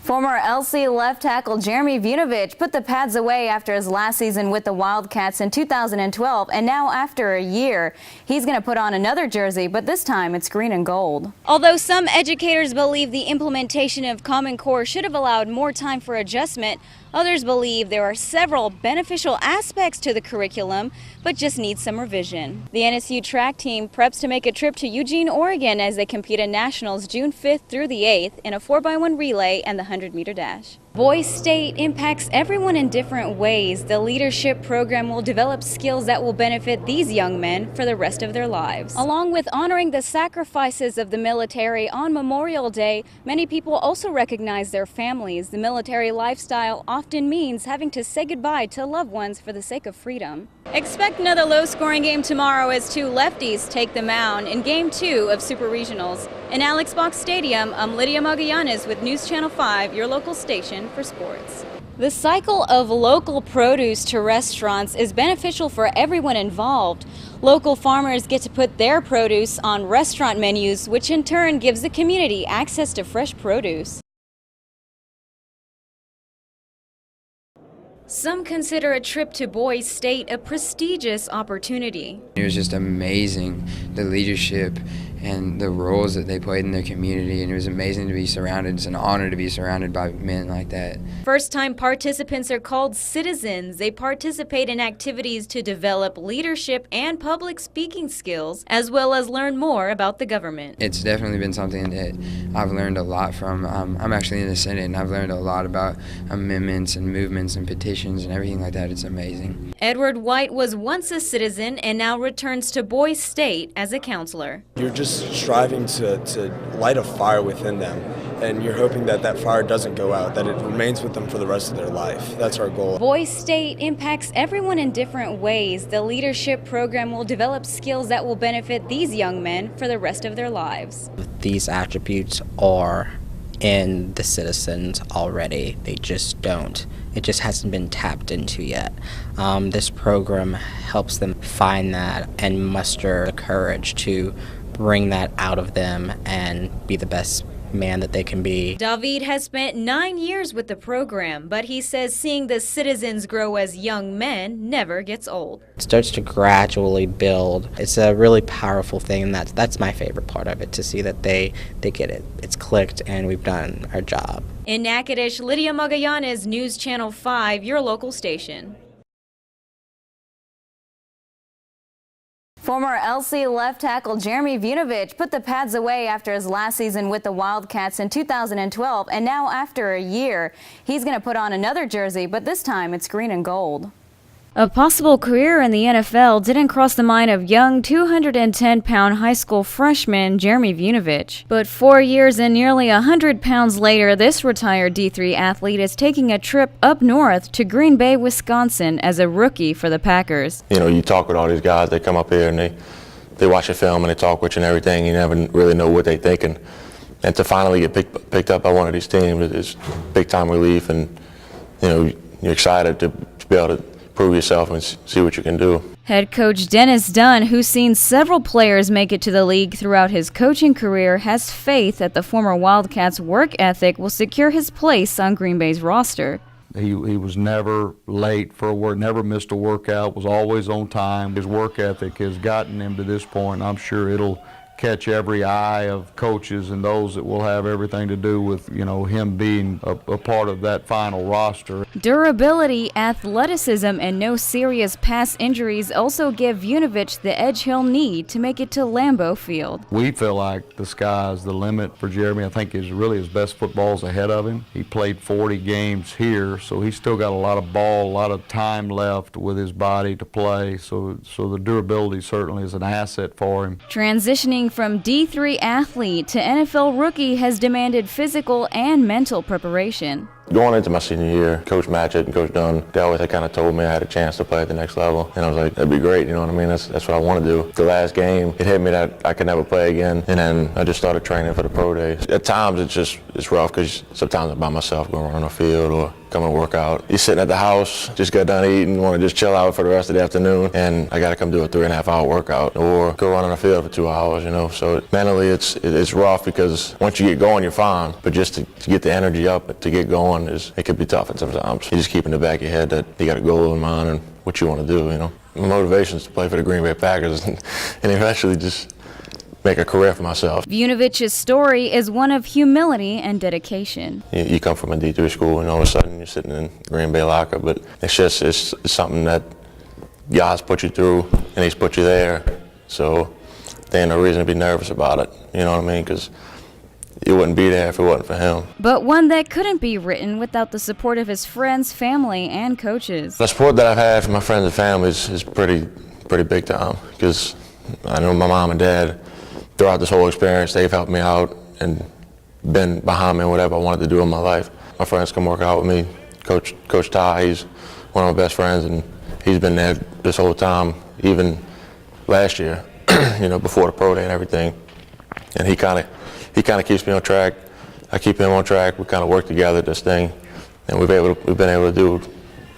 Former LC left tackle Jeremy Vunovich put the pads away after his last season with the Wildcats in 2012, and now after a year, he's going to put on another jersey, but this time it's green and gold. Although some educators believe the implementation of Common Core should have allowed more time for adjustment, others believe there are several beneficial aspects to the curriculum, but just needs some revision. The NSU track team preps to make a trip to Eugene, Oregon as they compete in Nationals June 5th through the 8th in a 4x1 relay and the 100-meter dash. Boys State impacts everyone in different ways. The leadership program will develop skills that will benefit these young men for the rest of their lives. Along with honoring the sacrifices of the military on Memorial Day, many people also recognize their families. The military lifestyle often means having to say goodbye to loved ones for the sake of freedom. Expect another low-scoring game tomorrow as two lefties take the mound in Game 2 of Super Regionals. In Alex Box Stadium, I'm Lydia Magallanes with News Channel 5, your local station for sports. The cycle of local produce to restaurants is beneficial for everyone involved. Local farmers get to put their produce on restaurant menus, which in turn gives the community access to fresh produce. Some consider a trip to Boys State a prestigious opportunity. It was just amazing, the leadership and the roles that they played in their community, and it was amazing to be surrounded. It's an honor to be surrounded by men like that. First-time participants are called citizens. They participate in activities to develop leadership and public speaking skills, as well as learn more about the government. It's definitely been something that I've learned a lot from. I'm actually in the Senate, and I've learned a lot about amendments and movements and petitions and everything like that. It's amazing. Edward White was once a citizen and now returns to Boys State as a counselor. You're just striving to light a fire within them, and you're hoping that that fire doesn't go out, that it remains with them for the rest of their life. That's our goal. Boys State impacts everyone in different ways. The leadership program will develop skills that will benefit these young men for the rest of their lives. These attributes are in the citizens already. They just don't. It just hasn't been tapped into yet. This program helps them find that and muster the courage to bring that out of them and be the best man that they can be. David has spent 9 years with the program, but he says seeing the citizens grow as young men never gets old. It starts to gradually build. It's a really powerful thing, and that's my favorite part of it, to see that they get it. It's clicked and we've done our job. In Natchitoches, Lydia Magallanes, News Channel 5, your local station. Former LC left tackle Jeremy Vunovich put the pads away after his last season with the Wildcats in 2012, and now after a year, he's going to put on another jersey, but this time it's green and gold. A possible career in the NFL didn't cross the mind of young 210-pound high school freshman Jeremy Vunovich. But 4 years and nearly 100 pounds later, this retired D3 athlete is taking a trip up north to Green Bay, Wisconsin as a rookie for the Packers. You know, you talk with all these guys, they come up here and they watch a film and they talk with you and everything. You never really know what they're thinking. And to finally get picked up by one of these teams is big-time relief, and, you know, you're excited to be able to prove yourself and see what you can do. Head coach Dennis Dunn, who's seen several players make it to the league throughout his coaching career, has faith that the former Wildcats' work ethic will secure his place on Green Bay's roster. He was never late for a work, never missed a workout, was always on time. His work ethic has gotten him to this point. I'm sure it'll catch every eye of coaches and those that will have everything to do with, you know, him being a part of that final roster. Durability, athleticism, and no serious past injuries also give Vunovich the edge he'll need to make it to Lambeau Field. We feel like the sky's the limit for Jeremy. I think his best football's ahead of him. He played 40 games here, so he's still got a lot of ball, a lot of time left with his body to play. So the durability certainly is an asset for him. Transitioning from D3 athlete to NFL rookie has demanded physical and mental preparation. Going into my senior year, Coach Matchett and Coach Dunn, they always kind of told me I had a chance to play at the next level. And I was like, that'd be great, you know what I mean? That's what I want to do. The last game, it hit me that I could never play again. And then I just started training for the pro days. At times, it's rough because sometimes I'm by myself going around the field or come and work out. You're sitting at the house, just got done eating, want to just chill out for the rest of the afternoon, and I got to come do a 3.5-hour workout or go run on the field for 2 hours, you know. So mentally, it's rough because once you get going, you're fine. But just to get the energy up, to get going, it can be tough at sometimes. You just keep in the back of your head that you got a goal in mind and what you want to do, you know. My motivation is to play for the Green Bay Packers and eventually just make a career for myself. Vunovich's story is one of humility and dedication. You come from a D3 school and all of a sudden you're sitting in Green Bay locker, but it's something that God's put you through and He's put you there. So there ain't no reason to be nervous about it, you know what I mean? Because you wouldn't be there if it wasn't for Him. But one that couldn't be written without the support of his friends, family, and coaches. The support that I've had from my friends and family is pretty big time, because I know my mom and dad, throughout this whole experience, they've helped me out and been behind me in whatever I wanted to do in my life. My friends come work out with me. Coach Ty, he's one of my best friends, and he's been there this whole time, even last year, you know, before the pro day and everything. And he kind of keeps me on track. I keep him on track. We kind of work together this thing, and we've been able to do,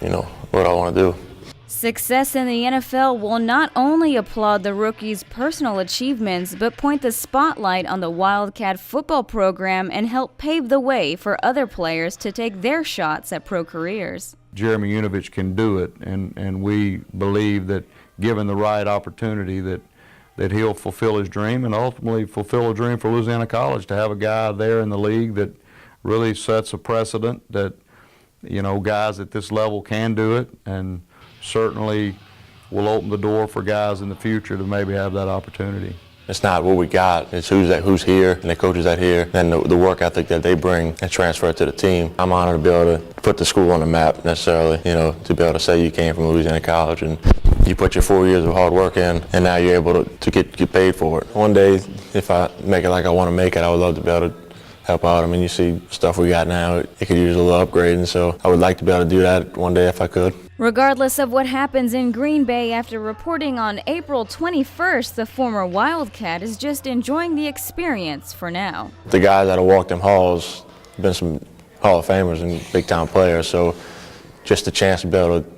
you know, what I want to do. Success in the NFL will not only applaud the rookie's personal achievements, but point the spotlight on the Wildcat football program and help pave the way for other players to take their shots at pro careers. Jeremy Vunovich can do it, and we believe that given the right opportunity that he'll fulfill his dream and ultimately fulfill a dream for Louisiana College, to have a guy there in the league that really sets a precedent that, you know, guys at this level can do it, and certainly will open the door for guys in the future to maybe have that opportunity. It's not what we got, it's who's here and the coaches that here and the work ethic that they bring and transfer it to the team. I'm honored to be able to put the school on the map necessarily, you know, to be able to say you came from Louisiana College and you put your 4 years of hard work in, and now you're able to get paid for it. One day, if I make it like I want to make it, I would love to be able to help out. I mean, you see stuff we got now, it could use a little upgrading, so I would like to be able to do that one day if I could. Regardless of what happens in Green Bay after reporting on April 21st, the former Wildcat is just enjoying the experience for now. The guys that have walked them halls have been some Hall of Famers and big-time players, so just the chance to be able to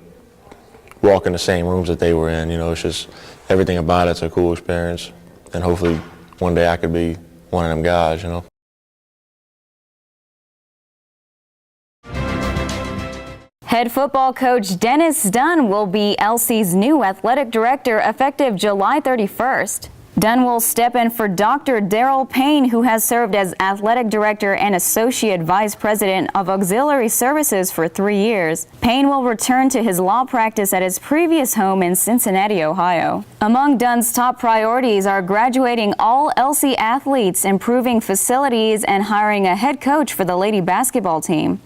walk in the same rooms that they were in, you know, it's just everything about it's a cool experience, and hopefully one day I could be one of them guys, you know. Head football coach Dennis Dunn will be LC's new athletic director effective July 31st. Dunn will step in for Dr. Darrell Payne, who has served as athletic director and associate vice president of auxiliary services for 3 years. Payne will return to his law practice at his previous home in Cincinnati, Ohio. Among Dunn's top priorities are graduating all LC athletes, improving facilities, and hiring a head coach for the lady basketball team.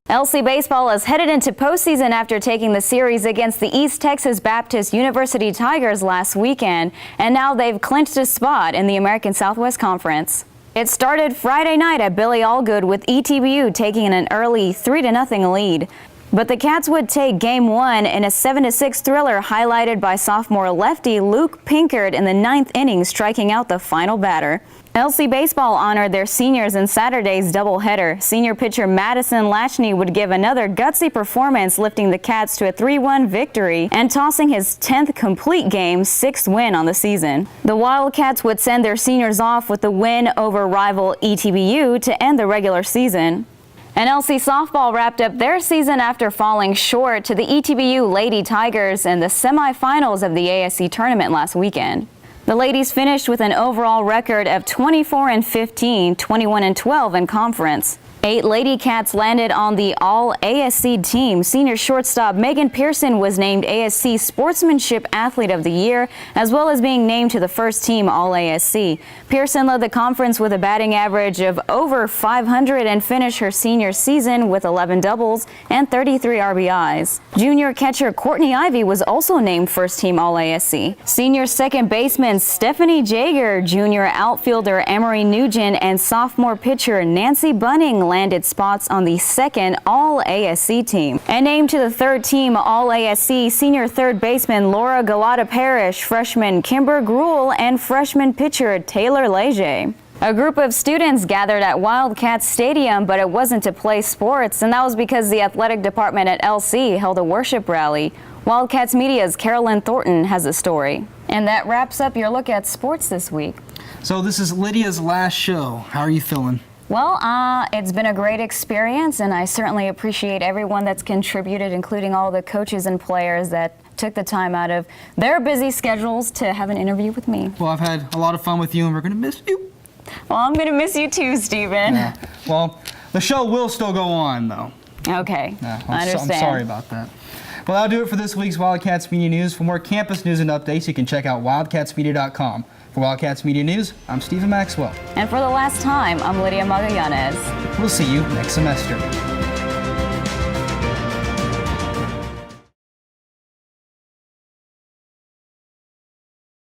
LC baseball is headed into postseason after taking the series against the East Texas Baptist University Tigers last weekend, and now they've clinched a spot in the American Southwest Conference. It started Friday night at Billy Allgood with ETBU taking an early 3-0 lead. But the Cats would take Game 1 in a 7-6 thriller highlighted by sophomore lefty Luke Pinkert in the 9th inning, striking out the final batter. LC baseball honored their seniors in Saturday's doubleheader. Senior pitcher Madison Latchney would give another gutsy performance, lifting the Cats to a 3-1 victory and tossing his 10th complete game, 6th win on the season. The Wildcats would send their seniors off with the win over rival ETBU to end the regular season. And LC softball wrapped up their season after falling short to the ETBU Lady Tigers in the semifinals of the ASC tournament last weekend. The ladies finished with an overall record of 24-15, 21-12 in conference. 8 Lady Cats landed on the All-ASC team. Senior shortstop Megan Pearson was named ASC Sportsmanship Athlete of the Year, as well as being named to the first team All-ASC. Pearson led the conference with a batting average of over 500 and finished her senior season with 11 doubles and 33 RBIs. Junior catcher Courtney Ivey was also named first team All-ASC. Senior second baseman Stephanie Jaeger, junior outfielder Emery Nugent, and sophomore pitcher Nancy Bunning landed landed spots on the 2nd All-ASC team. And named to the 3rd team All-ASC, senior third baseman Laura Galata-Parrish, freshman Kimber Gruel, and freshman pitcher Taylor Leger. A group of students gathered at Wildcats Stadium, but it wasn't to play sports, and that was because the athletic department at LC held a worship rally. Wildcats Media's Carolyn Thornton has a story. And that wraps up your look at sports this week. So this is Lydia's last show. How are you feeling? Well, it's been a great experience, and I certainly appreciate everyone that's contributed, including all the coaches and players that took the time out of their busy schedules to have an interview with me. Well, I've had a lot of fun with you, and we're going to miss you. Well, I'm going to miss you too, Stephen. Yeah. Well, the show will still go on, though. Okay, I understand. I'm sorry about that. Well, that'll do it for this week's Wildcats Media News. For more campus news and updates, you can check out wildcatsmedia.com. For Wildcats Media News, I'm Stephen Maxwell. And for the last time, I'm Lydia Magallanes. We'll see you next semester.